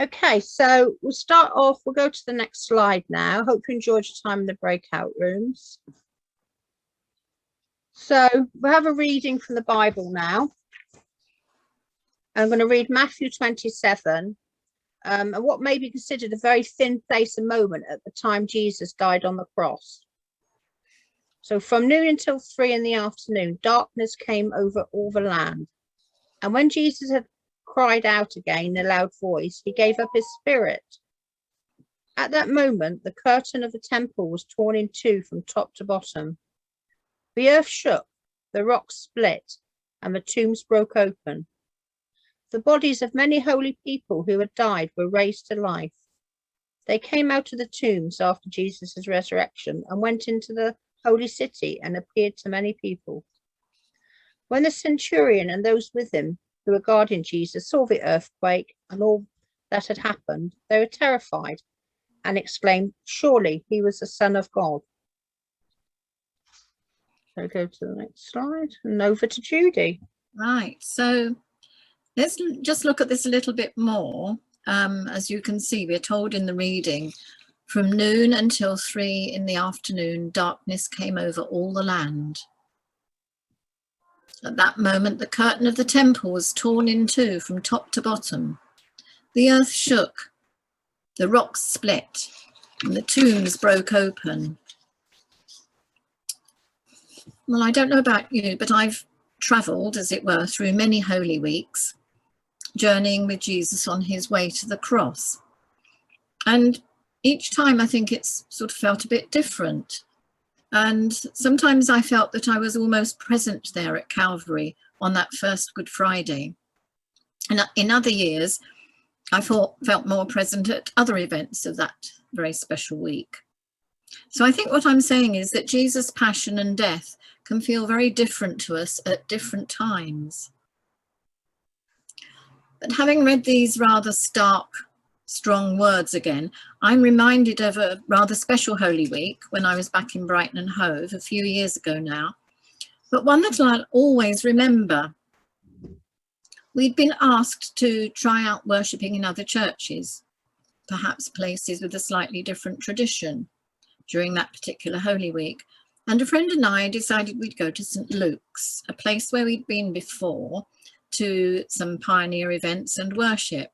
Okay, so we'll start off. We'll go to the next slide now. Hope you enjoyed your time in the breakout rooms. So we'll have a reading from the Bible now. I'm going to read Matthew 27, and what may be considered a very thin place and moment at the time Jesus died on the cross. So from noon until 3 in the afternoon, darkness came over all the land. And when Jesus had cried out again in a loud voice, he gave up his spirit. At that moment, the curtain of the temple was torn in two from top to bottom. The earth shook, the rocks split, and the tombs broke open. The bodies of many holy people who had died were raised to life. They came out of the tombs after Jesus' resurrection and went into the holy city and appeared to many people. When the centurion and those with him who were guarding Jesus saw the earthquake and all that had happened, they were terrified and exclaimed, "Surely he was the Son of God." So go to the next slide and over to Judy. Right, so let's just look at this a little bit more. As you can see, we're told in the reading, from noon until 3 in the afternoon, darkness came over all the land. At that moment, the curtain of the temple was torn in two from top to bottom. The earth shook, the rocks split, and the tombs broke open. Well, I don't know about you, but I've travelled, as it were, through many Holy Weeks, journeying with Jesus on his way to the cross. And each time I think it's sort of felt a bit different. And sometimes I felt that I was almost present there at Calvary on that first Good Friday. And in other years, I felt more present at other events of that very special week. So I think what I'm saying is that Jesus' passion and death can feel very different to us at different times. But having read these rather stark, strong words again, I'm reminded of a rather special Holy Week when I was back in Brighton and Hove a few years ago now, but one that I'll always remember. We'd been asked to try out worshipping in other churches, perhaps places with a slightly different tradition during that particular Holy Week. And a friend and I decided we'd go to St. Luke's, a place where we'd been before, to some pioneer events and worship.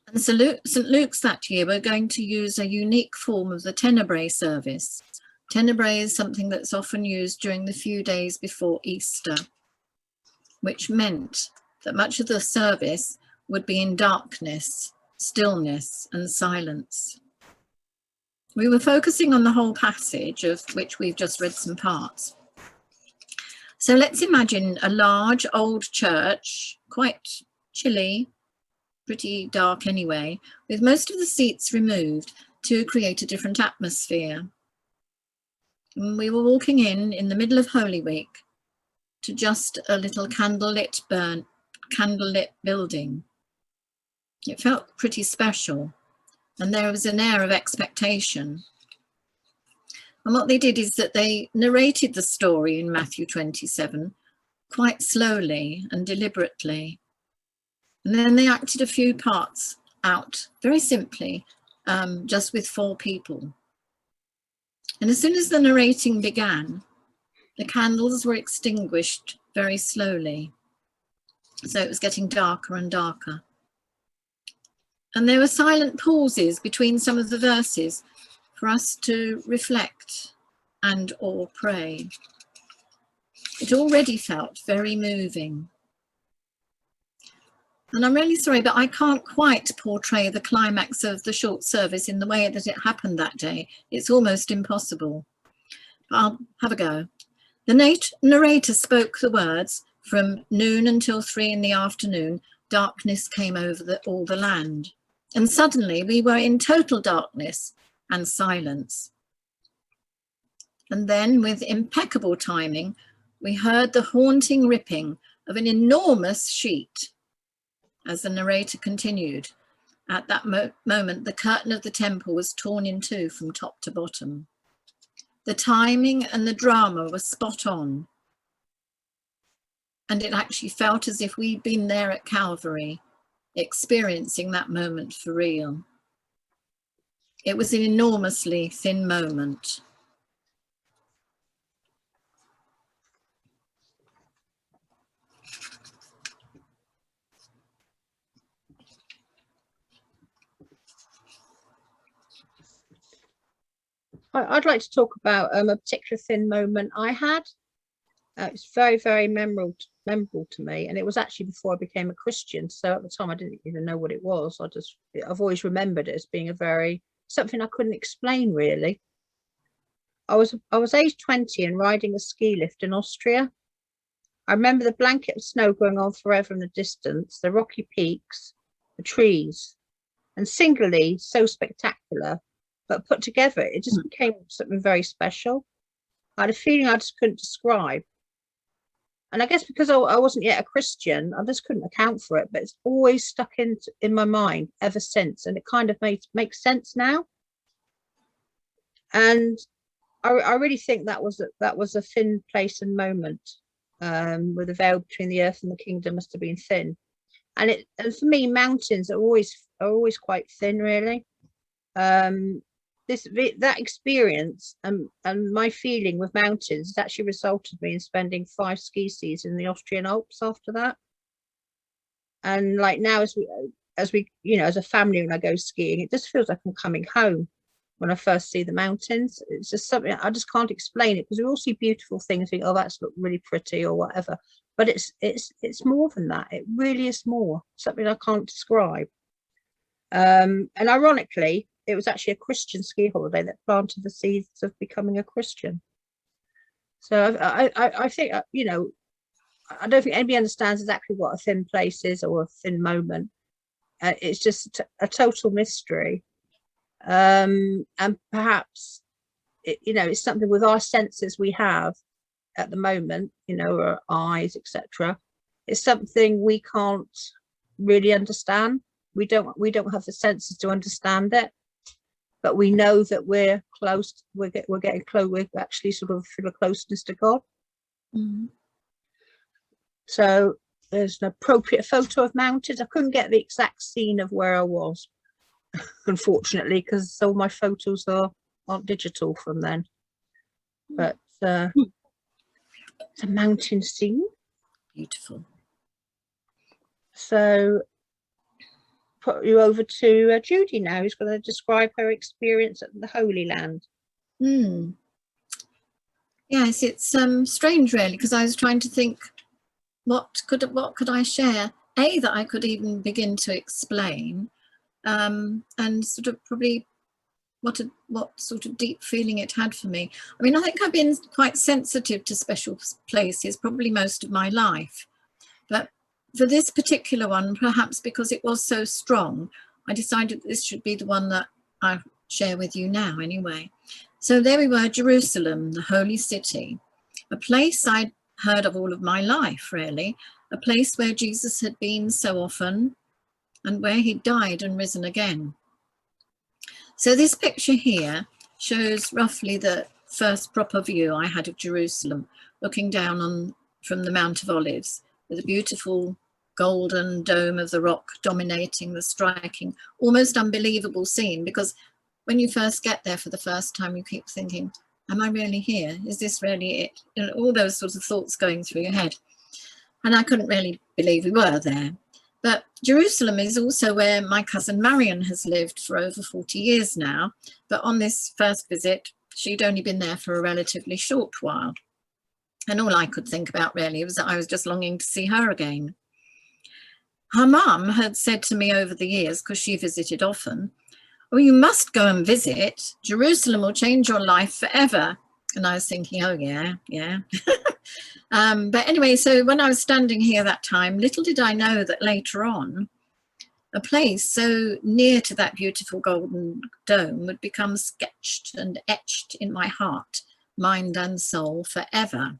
And St. Luke's that year were going to use a unique form of the Tenebrae service. Tenebrae is something that's often used during the few days before Easter, which meant that much of the service would be in darkness, stillness, and silence. We were focusing on the whole passage, of which we've just read some parts. So let's imagine a large old church, quite chilly, pretty dark anyway, with most of the seats removed to create a different atmosphere. And we were walking in the middle of Holy Week to just a little candlelit building. It felt pretty special, and there was an air of expectation. And what they did is that they narrated the story in Matthew 27 quite slowly and deliberately. And then they acted a few parts out very simply, just with 4 people. And as soon as the narrating began, the candles were extinguished very slowly. So it was getting darker and darker. And there were silent pauses between some of the verses for us to reflect and or pray. It already felt very moving. And I'm really sorry, but I can't quite portray the climax of the short service in the way that it happened that day. It's almost impossible. I'll have a go. The narrator spoke the words, "From noon until 3 in the afternoon, darkness came over all the land. And suddenly we were in total darkness and silence." And then, with impeccable timing, we heard the haunting ripping of an enormous sheet. As the narrator continued, at that moment, the curtain of the temple was torn in two from top to bottom. The timing and the drama were spot on. And it actually felt as if we'd been there at Calvary experiencing that moment for real. It was an enormously thin moment. I'd like to talk about a particular thin moment I had. It's very, very memorable to me, and it was actually before I became a Christian. So at the time, I didn't even know what it was. I've always remembered it as being something I couldn't explain really. I was age 20 and riding a ski lift in Austria. I remember the blanket of snow going on forever in the distance, the rocky peaks, the trees, and singularly so spectacular, but put together, it just became something very special. I had a feeling I just couldn't describe. And I guess because I wasn't yet a Christian, I just couldn't account for it, but it's always stuck in my mind ever since. And it kind of makes sense now. And I really think that was a thin place and moment, where the veil between the earth and the kingdom must have been thin. And for me, mountains are always quite thin, really. That experience and my feeling with mountains has actually resulted in me in spending 5 ski seasons in the Austrian Alps after that. And like now, as we as a family, when I go skiing, it just feels like I'm coming home when I first see the mountains. It's just something I just can't explain it, because we all see beautiful things, think, oh, that's look really pretty or whatever. But it's more than that. It really is more, something I can't describe. And ironically, it was actually a Christian ski holiday that planted the seeds of becoming a Christian. So I think, I don't think anybody understands exactly what a thin place is or a thin moment. It's just a total mystery. And perhaps, it's something with our senses we have at the moment, our eyes, etc. It's something we can't really understand. We don't have the senses to understand it. But we know that we're close. We're getting close. We're actually sort of feel a closeness to God. Mm-hmm. So there's an appropriate photo of mountains. I couldn't get the exact scene of where I was, unfortunately, because all my photos aren't digital from then. But it's a mountain scene. Beautiful. So put you over to Judy now, who's going to describe her experience at the Holy Land. Yes, it's strange really, because I was trying to think what could I share, that I could even begin to explain, and sort of probably what sort of deep feeling it had for me. I mean, I think I've been quite sensitive to special places probably most of my life, but for this particular one, perhaps because it was so strong, I decided this should be the one that I share with you now anyway. So there we were, Jerusalem, the holy city, a place I'd heard of all of my life, really, a place where Jesus had been so often and where he died and risen again. So this picture here shows roughly the first proper view I had of Jerusalem, looking down from the Mount of Olives, with a beautiful golden dome of the rock dominating the striking, almost unbelievable scene, because when you first get there for the first time, you keep thinking, am I really here? Is this really it? All those sorts of thoughts going through your head. And I couldn't really believe we were there. But Jerusalem is also where my cousin Marion has lived for over 40 years now. But on this first visit, she'd only been there for a relatively short while. And all I could think about really was that I was just longing to see her again. Her mum had said to me over the years, because she visited often, oh, you must go and visit. Jerusalem will change your life forever. And I was thinking, oh, yeah. But anyway, so when I was standing here that time, little did I know that later on, a place so near to that beautiful golden dome would become sketched and etched in my heart, mind and soul forever.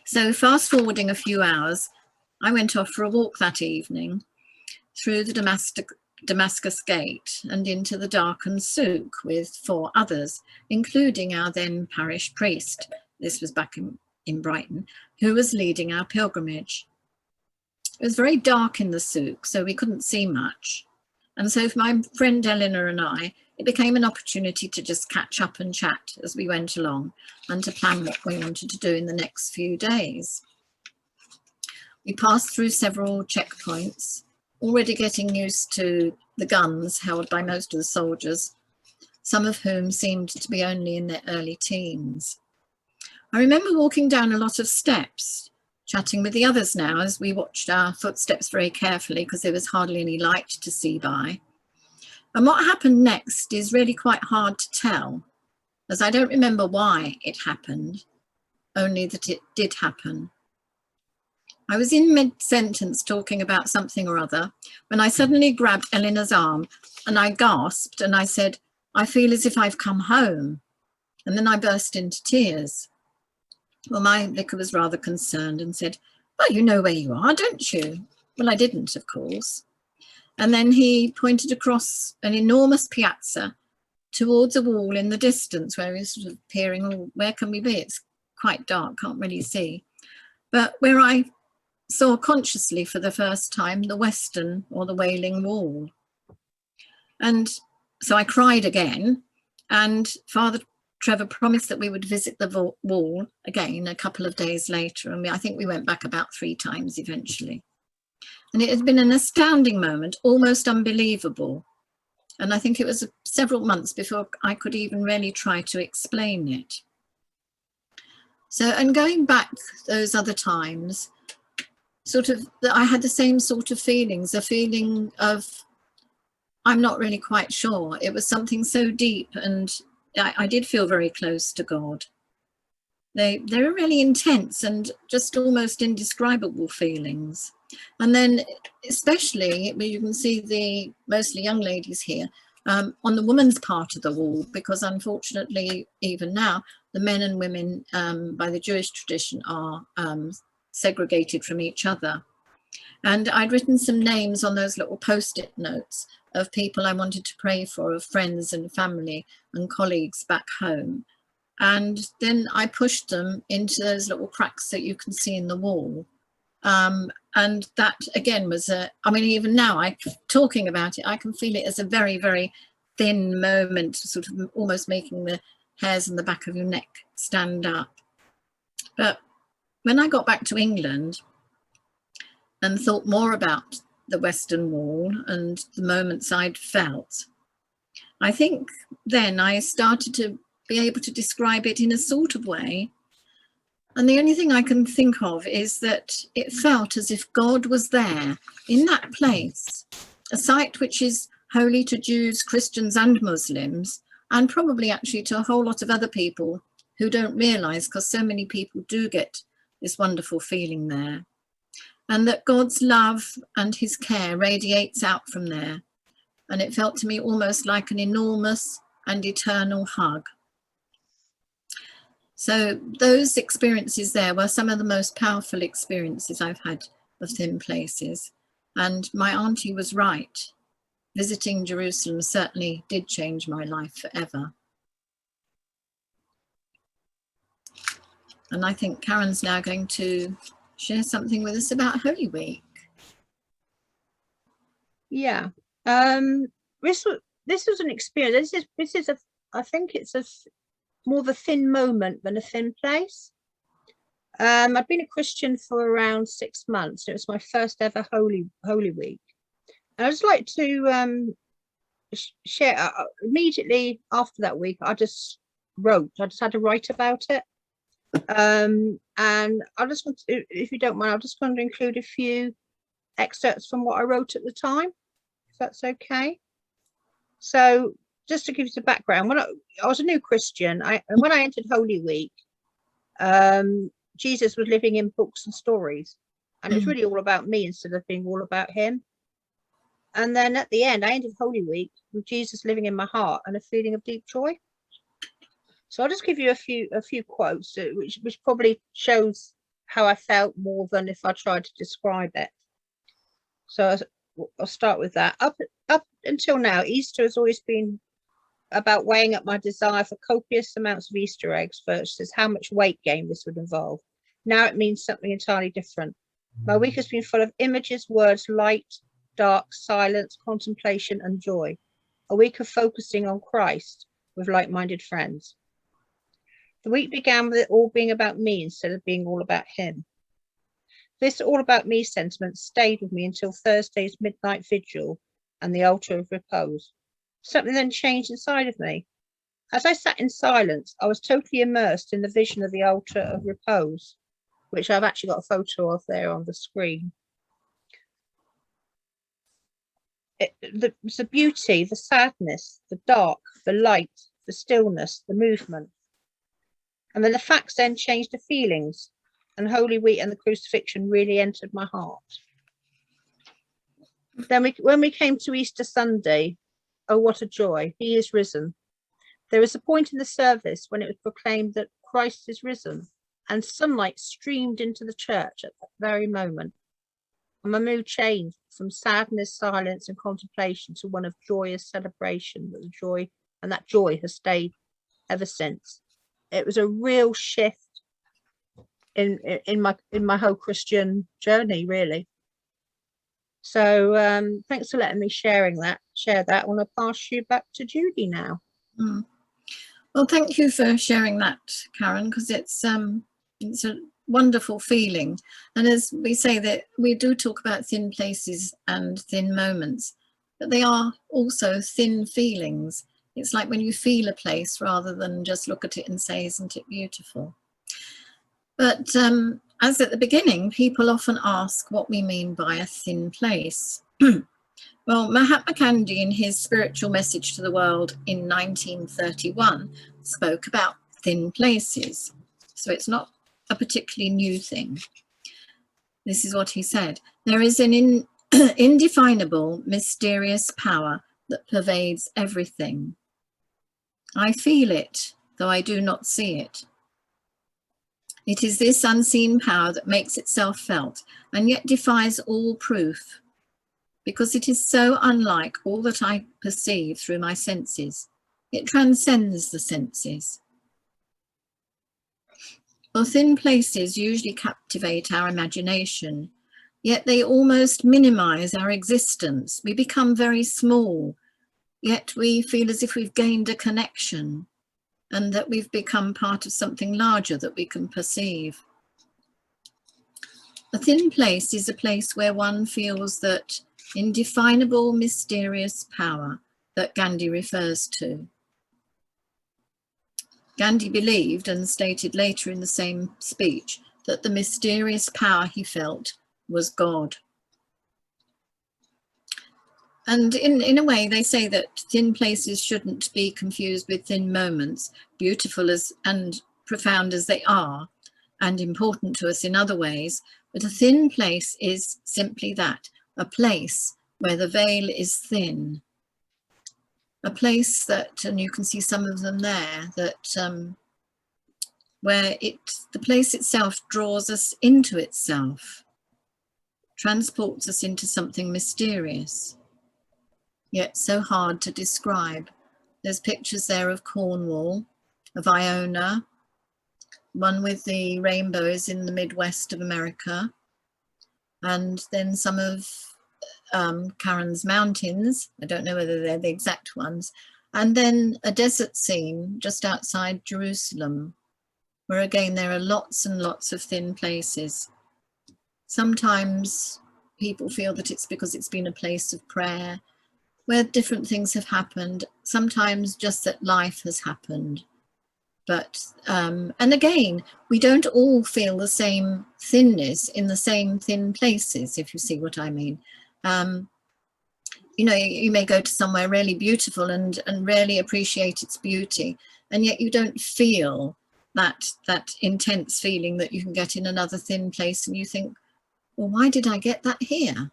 So fast forwarding a few hours, I went off for a walk that evening through the Damascus Gate and into the darkened souk with 4 others, including our then parish priest. This was back in Brighton, who was leading our pilgrimage. It was very dark in the souk, so we couldn't see much. And so for my friend Eleanor and I, it became an opportunity to just catch up and chat as we went along and to plan what we wanted to do in the next few days. We passed through several checkpoints, already getting used to the guns held by most of the soldiers, some of whom seemed to be only in their early teens. I remember walking down a lot of steps, chatting with the others now as we watched our footsteps very carefully because there was hardly any light to see by. And what happened next is really quite hard to tell, as I don't remember why it happened, only that it did happen. I was in mid-sentence talking about something or other when I suddenly grabbed Eleanor's arm and I gasped and I said, "I feel as if I've come home." And then I burst into tears. Well, my vicar was rather concerned and said, "Well, you know where you are, don't you?" Well, I didn't, of course. And then he pointed across an enormous piazza towards a wall in the distance where he was sort of peering, oh, where can we be? It's quite dark, can't really see. But where I saw consciously for the first time the Western or the Wailing Wall. And so I cried again, and Father Trevor promised that we would visit the wall again a couple of days later. And I think we went back about 3 times eventually. And it had been an astounding moment, almost unbelievable. And I think it was several months before I could even really try to explain it. So, and going back those other times, sort of, I had the same sort of feelings, a feeling of, I'm not really quite sure. It was something so deep, and I did feel very close to God. They were really intense and just almost indescribable feelings. And then especially, you can see the mostly young ladies here, on the woman's part of the wall, because unfortunately, even now, the men and women by the Jewish tradition are segregated from each other. And I'd written some names on those little post-it notes of people I wanted to pray for, of friends and family and colleagues back home. And then I pushed them into those little cracks that you can see in the wall. And that again was I mean, even now, talking about it, I can feel it as a very, very thin moment, sort of almost making the hairs on the back of your neck stand up. But when I got back to England and thought more about the Western Wall and the moments I'd felt, I think then I started to be able to describe it in a sort of way. And the only thing I can think of is that it felt as if God was there in that place, a site which is holy to Jews, Christians and Muslims, and probably actually to a whole lot of other people who don't realise, because so many people do get this wonderful feeling there. And that God's love and his care radiates out from there. And it felt to me almost like an enormous and eternal hug. So those experiences there were some of the most powerful experiences I've had of thin places. And my auntie was right. Visiting Jerusalem certainly did change my life forever. And I think Karen's now going to share something with us about Holy Week. Yeah, this was an experience. This is I think it's more of a thin moment than a thin place. I'd been a Christian for around 6 months. It was my first ever Holy Week. And I'd just like to share, immediately after that week, I just had to write about it. And I just want to, if you don't mind, I'm just going to include a few excerpts from what I wrote at the time, if that's okay. So just to give you the background, when I was a new Christian, when I entered Holy Week, Jesus was living in books and stories, and it was really all about me instead of being all about him. And then at the end, I ended Holy Week with Jesus living in my heart and a feeling of deep joy. So I'll just give you a few quotes, which probably shows how I felt more than if I tried to describe it. So I'll start with that. Up until now, Easter has always been about weighing up my desire for copious amounts of Easter eggs versus how much weight gain this would involve. Now it means something entirely different. My week has been full of images, words, light, dark, silence, contemplation, and joy. A week of focusing on Christ with like-minded friends. The week began with it all being about me instead of being all about him. This all about me sentiment stayed with me until Thursday's midnight vigil and the altar of repose. Something then changed inside of me. As I sat in silence, I was totally immersed in the vision of the altar of repose, which I've actually got a photo of there on the screen. The beauty, the sadness, the dark, the light, the stillness, the movement. And then the facts then changed to feelings, and Holy Week and the crucifixion really entered my heart. Then when we came to Easter Sunday, oh, what a joy, he is risen. There was a point in the service when it was proclaimed that Christ is risen, and sunlight streamed into the church at that very moment. And my mood changed from sadness, silence, and contemplation to one of joyous celebration. That joy has stayed ever since. It was a real shift in my whole Christian journey, really. So thanks for letting me share that. I want to pass you back to Judy now. Well, thank you for sharing that, Karen, because it's a wonderful feeling. And as we say, that we do talk about thin places and thin moments, but they are also thin feelings. It's like when you feel a place rather than just look at it and say, isn't it beautiful? But as at the beginning, people often ask what we mean by a thin place. Well, Mahatma Gandhi, in his spiritual message to the world in 1931, spoke about thin places. So it's not a particularly new thing. This is what he said. There is an indefinable, mysterious power that pervades everything. I feel it, though I do not see it. It is this unseen power that makes itself felt and yet defies all proof, because it is so unlike all that I perceive through my senses. It transcends the senses. Well, thin places usually captivate our imagination, yet they almost minimize our existence. We become very small, yet we feel as if we've gained a connection and that we've become part of something larger that we can perceive. A thin place is a place where one feels that indefinable, mysterious power that Gandhi refers to. Gandhi believed and stated later in the same speech that the mysterious power he felt was God. And in a way, they say that thin places shouldn't be confused with thin moments, beautiful as and profound as they are, and important to us in other ways. But a thin place is simply that, a place where the veil is thin. A place that, and you can see some of them there, that where the place itself draws us into itself, transports us into something mysterious, yet so hard to describe. There's pictures there of Cornwall, of Iona, one with the rainbows in the Midwest of America, and then some of Karen's mountains. I don't know whether they're the exact ones. And then a desert scene just outside Jerusalem, where again there are lots and lots of thin places. Sometimes people feel that it's because it's been a place of prayer, where different things have happened, sometimes just that life has happened. But, and again, we don't all feel the same thinness in the same thin places, if you see what I mean. You know, you may go to somewhere really beautiful and really appreciate its beauty, and yet you don't feel that intense feeling that you can get in another thin place, and you think, well, why did I get that here?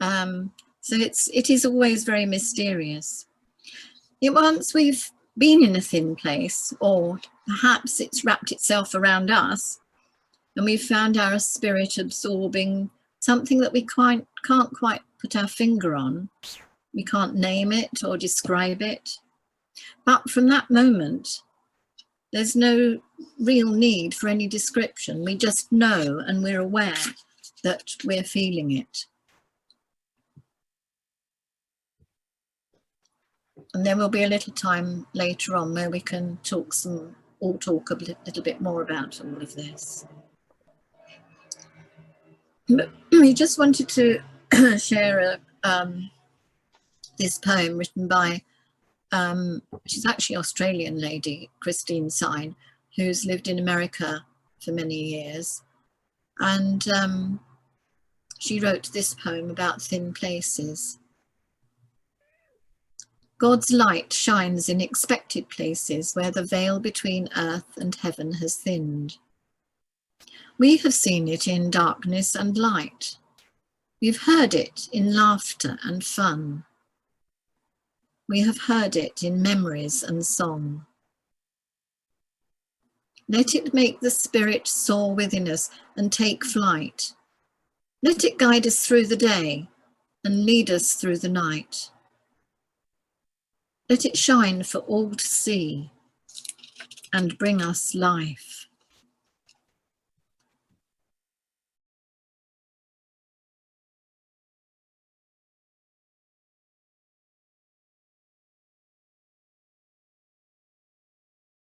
So it is always very mysterious. Yet once we've been in a thin place, or perhaps it's wrapped itself around us, and we've found our spirit absorbing something that we can't quite put our finger on. We can't name it or describe it. But from that moment, there's no real need for any description. We just know, and we're aware that we're feeling it. And there will be a little time later on where we can all talk a little bit more about all of this. But we just wanted to share this poem written by, she's actually an Australian lady, Christine Syme, who's lived in America for many years. And she wrote this poem about thin places. God's light shines in expected places where the veil between earth and heaven has thinned. We have seen it in darkness and light. We've heard it in laughter and fun. We have heard it in memories and song. Let it make the spirit soar within us and take flight. Let it guide us through the day and lead us through the night. Let it shine for all to see and bring us life.